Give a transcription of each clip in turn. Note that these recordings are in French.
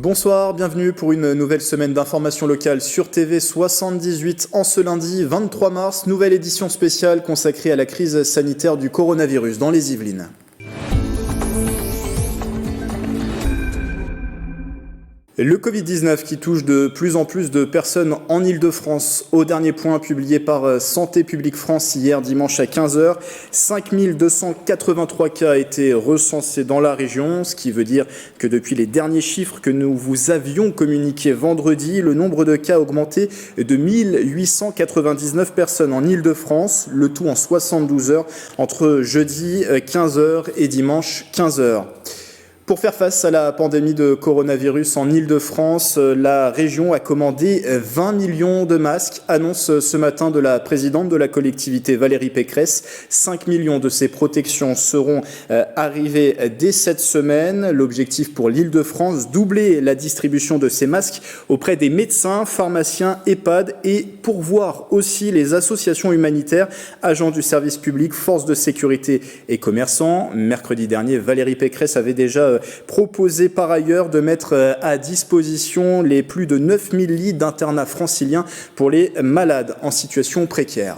Bonsoir, bienvenue pour une nouvelle semaine d'information locale sur TV 78 en ce lundi 23 mars, nouvelle édition spéciale consacrée à la crise sanitaire du coronavirus dans les Yvelines. Le Covid-19 qui touche de plus en plus de personnes en Ile-de-France. Au dernier point publié par Santé publique France hier dimanche à 15h, 5283 cas étaient recensés dans la région, ce qui veut dire que depuis les derniers chiffres que nous vous avions communiqués vendredi, le nombre de cas a augmenté de 1899 personnes en Ile-de-France, le tout en 72 heures entre jeudi 15h et dimanche 15h. Pour faire face à la pandémie de coronavirus en Ile-de-France, la région a commandé 20 millions de masques, annonce ce matin de la présidente de la collectivité Valérie Pécresse. 5 millions de ces protections seront arrivées dès cette semaine. L'objectif pour l'Ile-de-France, doubler la distribution de ces masques auprès des médecins, pharmaciens, EHPAD et pourvoir aussi les associations humanitaires, agents du service public, forces de sécurité et commerçants. Mercredi dernier, Valérie Pécresse avait déjà proposé par ailleurs de mettre à disposition les plus de 9000 lits d'internat francilien pour les malades en situation précaire.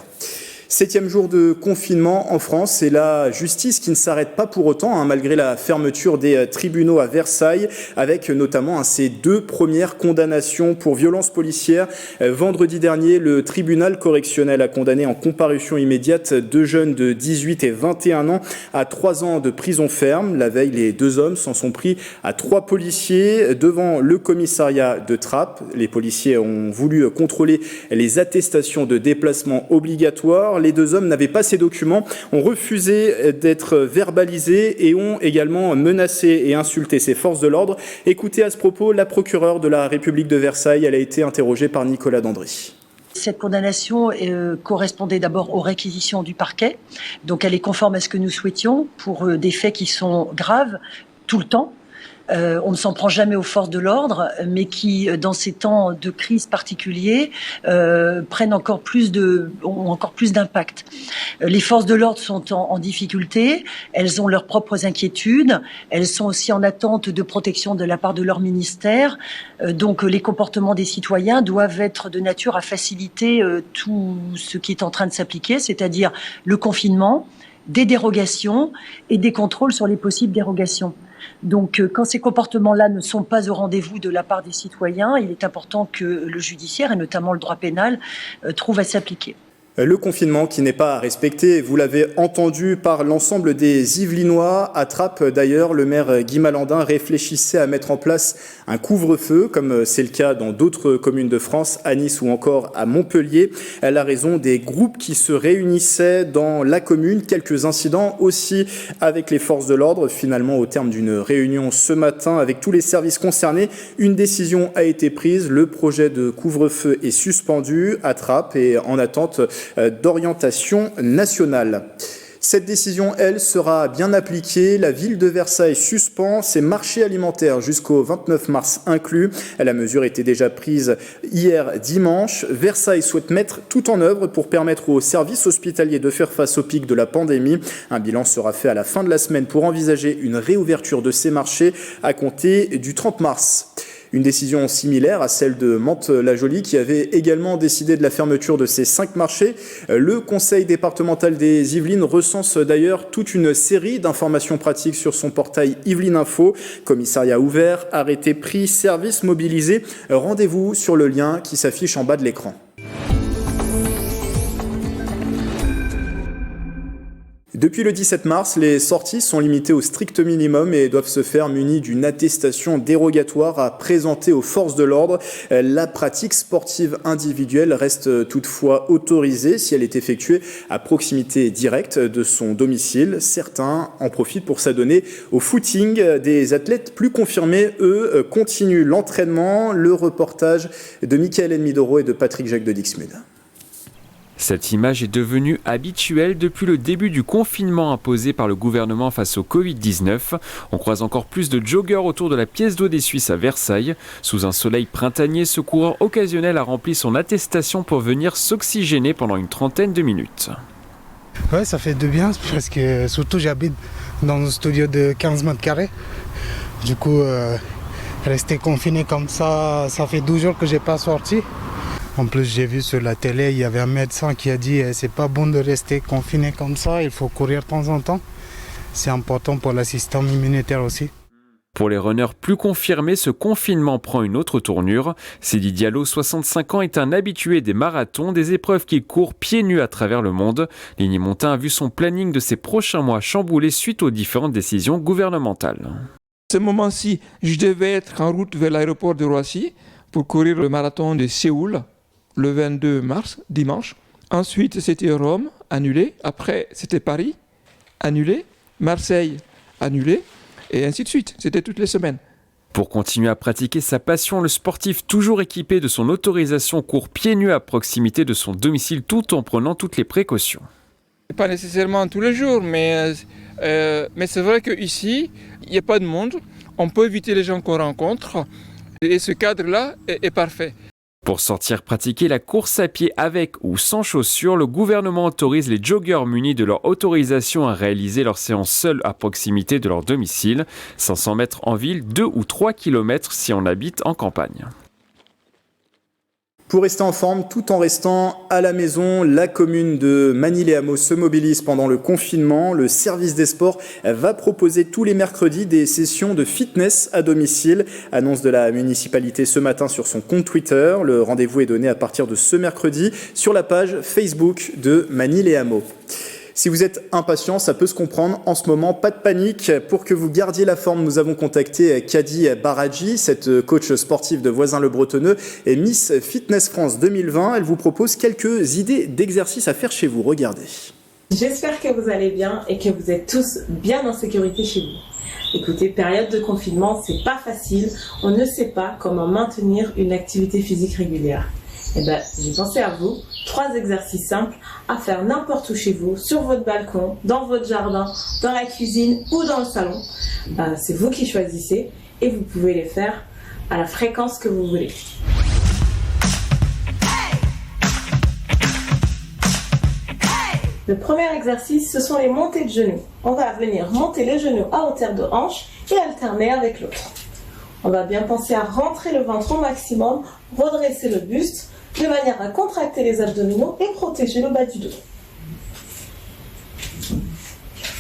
7e jour de confinement en France et la justice qui ne s'arrête pas pour autant, malgré la fermeture des tribunaux à Versailles, avec notamment ces 2 premières condamnations pour violences policières. Vendredi dernier, le tribunal correctionnel a condamné en comparution immédiate 2 jeunes de 18 et 21 ans à 3 ans de prison ferme. La veille, les 2 hommes s'en sont pris à 3 policiers devant le commissariat de Trappes. Les policiers ont voulu contrôler les attestations de déplacement obligatoires. Les 2 hommes n'avaient pas ces documents, ont refusé d'être verbalisés et ont également menacé et insulté ces forces de l'ordre. Écoutez à ce propos la procureure de la République de Versailles. Elle a été interrogée par Nicolas Dandry. Cette condamnation correspondait d'abord aux réquisitions du parquet. Donc elle est conforme à ce que nous souhaitions pour des faits qui sont graves tout le temps. On ne s'en prend jamais aux forces de l'ordre, mais qui, dans ces temps de crise particuliers, ont encore plus d'impact. Les forces de l'ordre sont en difficulté, elles ont leurs propres inquiétudes, elles sont aussi en attente de protection de la part de leur ministère. Donc les comportements des citoyens doivent être de nature à faciliter tout ce qui est en train de s'appliquer, c'est-à-dire le confinement, des dérogations et des contrôles sur les possibles dérogations. Donc, quand ces comportements-là ne sont pas au rendez-vous de la part des citoyens, il est important que le judiciaire, et notamment le droit pénal, trouve à s'appliquer. Le confinement qui n'est pas respecté, vous l'avez entendu par l'ensemble des Yvelinois. À Trappes, d'ailleurs, le maire Guy Malandin réfléchissait à mettre en place un couvre-feu, comme c'est le cas dans d'autres communes de France, à Nice ou encore à Montpellier. Elle a raison des groupes qui se réunissaient dans la commune. Quelques incidents aussi avec les forces de l'ordre. Finalement, au terme d'une réunion ce matin avec tous les services concernés, une décision a été prise. Le projet de couvre-feu est suspendu à Trappes et en attente d'orientation nationale. Cette décision, elle, sera bien appliquée. La ville de Versailles suspend ses marchés alimentaires jusqu'au 29 mars inclus. La mesure était déjà prise hier dimanche. Versailles souhaite mettre tout en œuvre pour permettre aux services hospitaliers de faire face au pic de la pandémie. Un bilan sera fait à la fin de la semaine pour envisager une réouverture de ces marchés à compter du 30 mars. Une décision similaire à celle de Mantes-la-Jolie qui avait également décidé de la fermeture de ces 5 marchés. Le conseil départemental des Yvelines recense d'ailleurs toute une série d'informations pratiques sur son portail Yvelines Info. Commissariat ouvert, arrêté pris, service mobilisé. Rendez-vous sur le lien qui s'affiche en bas de l'écran. Depuis le 17 mars, les sorties sont limitées au strict minimum et doivent se faire munies d'une attestation dérogatoire à présenter aux forces de l'ordre. La pratique sportive individuelle reste toutefois autorisée si elle est effectuée à proximité directe de son domicile. Certains en profitent pour s'adonner au footing. Des athlètes plus confirmés, eux, continuent l'entraînement. Le reportage de Michael Enmidoro et de Patrick Jacques de Dixmude. Cette image est devenue habituelle depuis le début du confinement imposé par le gouvernement face au Covid-19. On croise encore plus de joggeurs autour de la pièce d'eau des Suisses à Versailles. Sous un soleil printanier, ce coureur occasionnel a rempli son attestation pour venir s'oxygéner pendant une trentaine de minutes. Ouais, ça fait du bien parce que surtout j'habite dans un studio de 15 mètres carrés. Du coup, rester confiné comme ça fait 12 jours que je n'ai pas sorti. En plus, j'ai vu sur la télé, il y avait un médecin qui a dit c'est pas bon de rester confiné comme ça, il faut courir de temps en temps. C'est important pour le système immunitaire aussi. Pour les runners plus confirmés, ce confinement prend une autre tournure. Sidi Diallo, 65 ans, est un habitué des marathons, des épreuves qu'il court pieds nus à travers le monde. Ligny Montin a vu son planning de ces prochains mois chamboulé suite aux différentes décisions gouvernementales. Ce moment-ci, je devais être en route vers l'aéroport de Roissy pour courir le marathon de Séoul le 22 mars, dimanche. Ensuite, c'était Rome, annulé. Après, c'était Paris, annulé. Marseille, annulé. Et ainsi de suite. C'était toutes les semaines. Pour continuer à pratiquer sa passion, le sportif, toujours équipé de son autorisation, court pieds nus à proximité de son domicile tout en prenant toutes les précautions. Pas nécessairement tous les jours, mais c'est vrai qu'ici, il n'y a pas de monde. On peut éviter les gens qu'on rencontre. Et ce cadre-là est parfait. Pour sortir pratiquer la course à pied avec ou sans chaussures, le gouvernement autorise les joggeurs munis de leur autorisation à réaliser leur séance seuls à proximité de leur domicile. 500 mètres en ville, 2 ou 3 km si on habite en campagne. Pour rester en forme tout en restant à la maison, la commune de Magny-les-Hameaux se mobilise pendant le confinement. Le service des sports va proposer tous les mercredis des sessions de fitness à domicile. Annonce de la municipalité ce matin sur son compte Twitter. Le rendez-vous est donné à partir de ce mercredi sur la page Facebook de Magny-les-Hameaux. Si vous êtes impatient, ça peut se comprendre. En ce moment, pas de panique. Pour que vous gardiez la forme, nous avons contacté Kadi Baradji, cette coach sportive de Voisins-le-Bretonneux et Miss Fitness France 2020. Elle vous propose quelques idées d'exercices à faire chez vous. Regardez. J'espère que vous allez bien et que vous êtes tous bien en sécurité chez vous. Écoutez, période de confinement, c'est pas facile. On ne sait pas comment maintenir une activité physique régulière. Eh ben, j'ai pensé à vous. 3 exercices simples à faire n'importe où chez vous, sur votre balcon, dans votre jardin, dans la cuisine ou dans le salon. C'est vous qui choisissez et vous pouvez les faire à la fréquence que vous voulez. Le premier exercice, ce sont les montées de genoux. On va venir monter les genoux à hauteur de hanche et alterner avec l'autre. On va bien penser à rentrer le ventre au maximum, redresser le buste, de manière à contracter les abdominaux et protéger le bas du dos.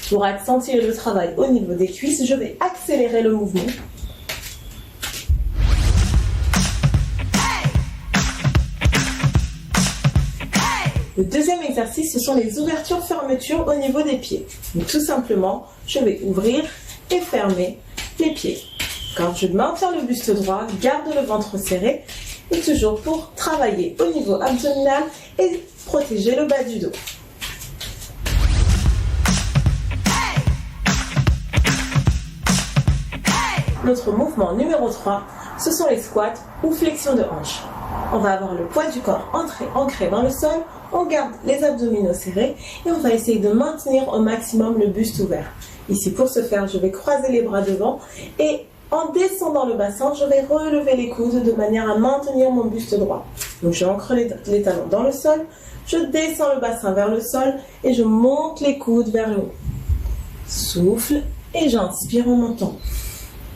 Pour accentuer le travail au niveau des cuisses, je vais accélérer le mouvement. Le deuxième exercice, ce sont les ouvertures-fermetures au niveau des pieds. Donc, tout simplement, je vais ouvrir et fermer les pieds. Quand je maintiens le buste droit, garde le ventre serré, et toujours pour travailler au niveau abdominal et protéger le bas du dos. Notre mouvement numéro 3, ce sont les squats ou flexions de hanches. On va avoir le poids du corps ancré dans le sol, on garde les abdominaux serrés et on va essayer de maintenir au maximum le buste ouvert. Ici, pour ce faire, je vais croiser les bras devant et en descendant le bassin, je vais relever les coudes de manière à maintenir mon buste droit. Donc j'ancre les talons dans le sol, je descends le bassin vers le sol et je monte les coudes vers le haut. Souffle et j'inspire en montant.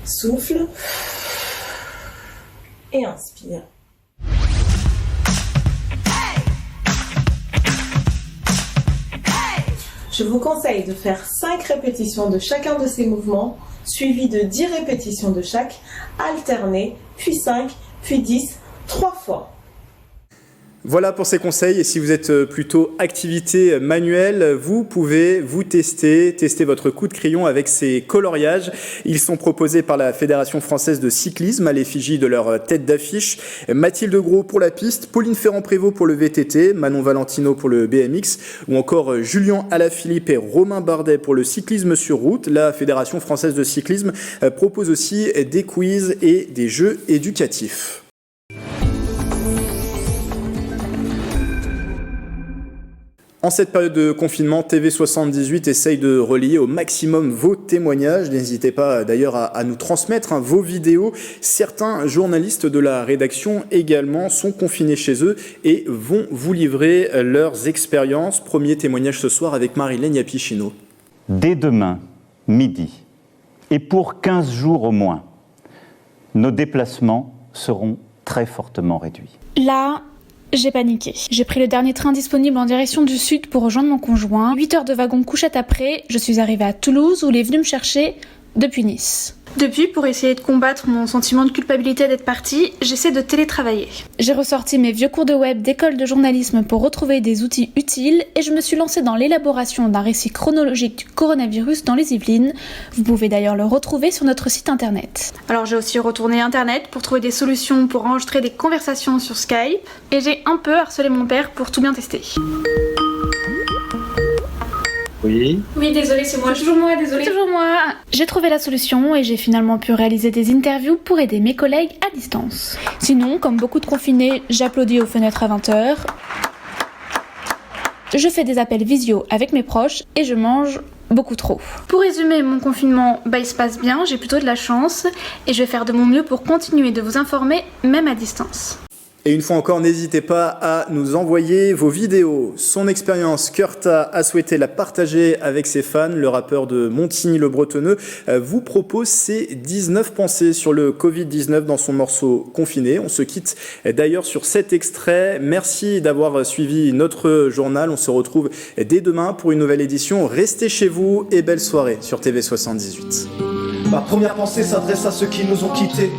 Souffle et inspire. Je vous conseille de faire 5 répétitions de chacun de ces mouvements, suivi de 10 répétitions de chaque, alterné, puis 5, puis 10, 3 fois. Voilà pour ces conseils. Et si vous êtes plutôt activité manuelle, vous pouvez vous tester votre coup de crayon avec ces coloriages. Ils sont proposés par la Fédération française de cyclisme à l'effigie de leur tête d'affiche. Mathilde Gros pour la piste, Pauline Ferrand-Prévot pour le VTT, Manon Valentino pour le BMX ou encore Julien Alaphilippe et Romain Bardet pour le cyclisme sur route. La Fédération française de cyclisme propose aussi des quiz et des jeux éducatifs. En cette période de confinement, TV78 essaye de relier au maximum vos témoignages. N'hésitez pas d'ailleurs à nous transmettre vos vidéos. Certains journalistes de la rédaction également sont confinés chez eux et vont vous livrer leurs expériences. Premier témoignage ce soir avec Marilène Yapichino. Dès demain, midi, et pour 15 jours au moins, nos déplacements seront très fortement réduits. Là, j'ai paniqué. J'ai pris le dernier train disponible en direction du sud pour rejoindre mon conjoint. 8 heures de wagon couchette après, je suis arrivée à Toulouse où il est venu me chercher depuis Nice. Depuis, pour essayer de combattre mon sentiment de culpabilité d'être partie, j'essaie de télétravailler. J'ai ressorti mes vieux cours de web d'école de journalisme pour retrouver des outils utiles et je me suis lancée dans l'élaboration d'un récit chronologique du coronavirus dans les Yvelines. Vous pouvez d'ailleurs le retrouver sur notre site internet. Alors j'ai aussi retourné internet pour trouver des solutions pour enregistrer des conversations sur Skype et j'ai un peu harcelé mon père pour tout bien tester. Oui, désolé, c'est moi. Toujours moi, désolé. Toujours moi. J'ai trouvé la solution et j'ai finalement pu réaliser des interviews pour aider mes collègues à distance. Sinon, comme beaucoup de confinés, j'applaudis aux fenêtres à 20h. Je fais des appels visio avec mes proches et je mange beaucoup trop. Pour résumer, mon confinement, il se passe bien, j'ai plutôt de la chance et je vais faire de mon mieux pour continuer de vous informer, même à distance. Et une fois encore, n'hésitez pas à nous envoyer vos vidéos. Son expérience, Kurta a souhaité la partager avec ses fans. Le rappeur de Montigny-le-Bretonneux vous propose ses 19 pensées sur le Covid-19 dans son morceau Confiné. On se quitte d'ailleurs sur cet extrait. Merci d'avoir suivi notre journal. On se retrouve dès demain pour une nouvelle édition. Restez chez vous et belle soirée sur TV78. Ma première pensée s'adresse à ceux qui nous ont quittés.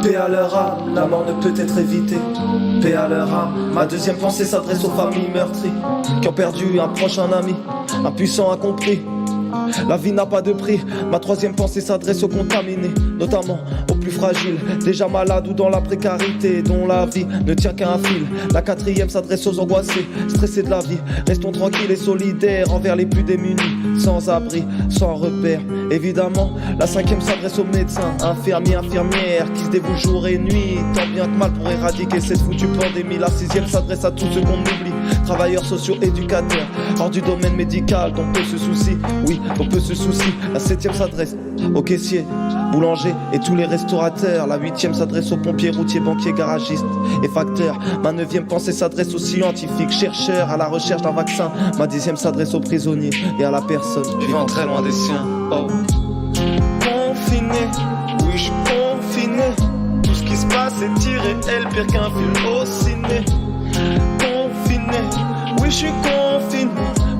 Paix à leur âme, la mort ne peut être évitée. Paix à leur âme. Ma deuxième pensée s'adresse aux familles meurtries, qui ont perdu un proche, un ami, un puissant incompris. La vie n'a pas de prix. Ma troisième pensée s'adresse aux contaminés, notamment aux plus fragiles, déjà malades ou dans la précarité, dont la vie ne tient qu'à un fil. La quatrième s'adresse aux angoissés, stressés de la vie. Restons tranquilles et solidaires envers les plus démunis, sans abri, sans repère. Évidemment, la cinquième s'adresse aux médecins, infirmiers, infirmières, qui se dévouent jour et nuit, tant bien que mal pour éradiquer cette foutue pandémie. La sixième s'adresse à tous ceux qu'on oublie, travailleurs sociaux, éducateurs, hors du domaine médical, dont peu se soucie, oui, dont peu se soucie. La septième s'adresse aux caissiers, boulangers et tous les restaurateurs. La huitième s'adresse aux pompiers, routiers, banquiers, garagistes et facteurs. Ma neuvième pensée s'adresse aux scientifiques, chercheurs à la recherche d'un vaccin. Ma dixième s'adresse aux prisonniers et à la personne vivant très loin des siens. Oh. Confiné, oui je suis confiné. Tout ce qui se passe est irréel, pire qu'un film au ciné. Confiné, oui je suis confiné.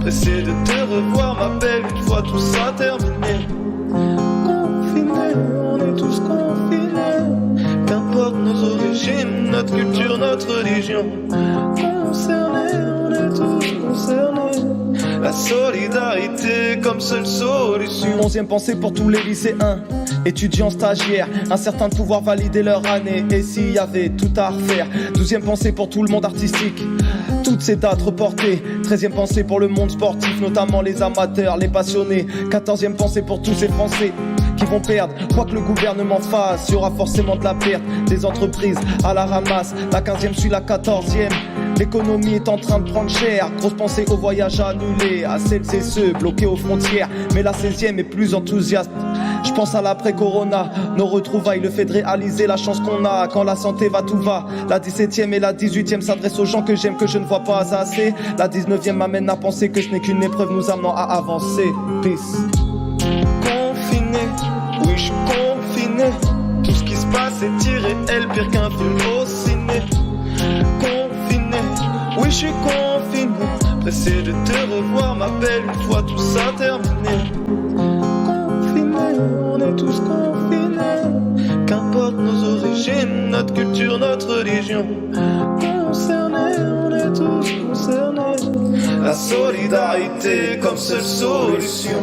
Pressé de te revoir ma belle une fois tout ça terminé. Confiné, on est tous confinés. Qu'importe nos origines, notre culture, notre religion. Concernés, on est tous concernés. La solidarité comme seule solution. Onzième pensée pour tous les lycéens, étudiants, stagiaires, incertains de pouvoir valider leur année. Et s'il y avait tout à refaire. Douzième pensée pour tout le monde artistique, toutes ces dates reportées. 13e pensée pour le monde sportif, notamment les amateurs, les passionnés. 14e pensée pour tous ces Français qui vont perdre, quoi que le gouvernement fasse, il y aura forcément de la perte, des entreprises à la ramasse. La 15e suit la 14e, l'économie est en train de prendre cher. Grosse pensée aux voyages annulés, à celles et ceux bloqués aux frontières. Mais la 16e est plus enthousiaste, je pense à l'après-corona, nos retrouvailles, le fait de réaliser la chance qu'on a quand la santé va, tout va. La 17e et la 18e s'adressent aux gens que j'aime, que je ne vois pas assez. La 19e m'amène à penser que ce n'est qu'une épreuve nous amenant à avancer. Peace. Confiné, oui je suis confiné. Tout ce qui se passe est irréel, pire qu'un film au ciné. Confiné, oui je suis confiné. Pressé de te revoir ma belle une fois tout ça terminé. On est tous confinés. Qu'importe nos origines, notre culture, notre religion. Concernés, on est tous concernés. La solidarité comme seule solution.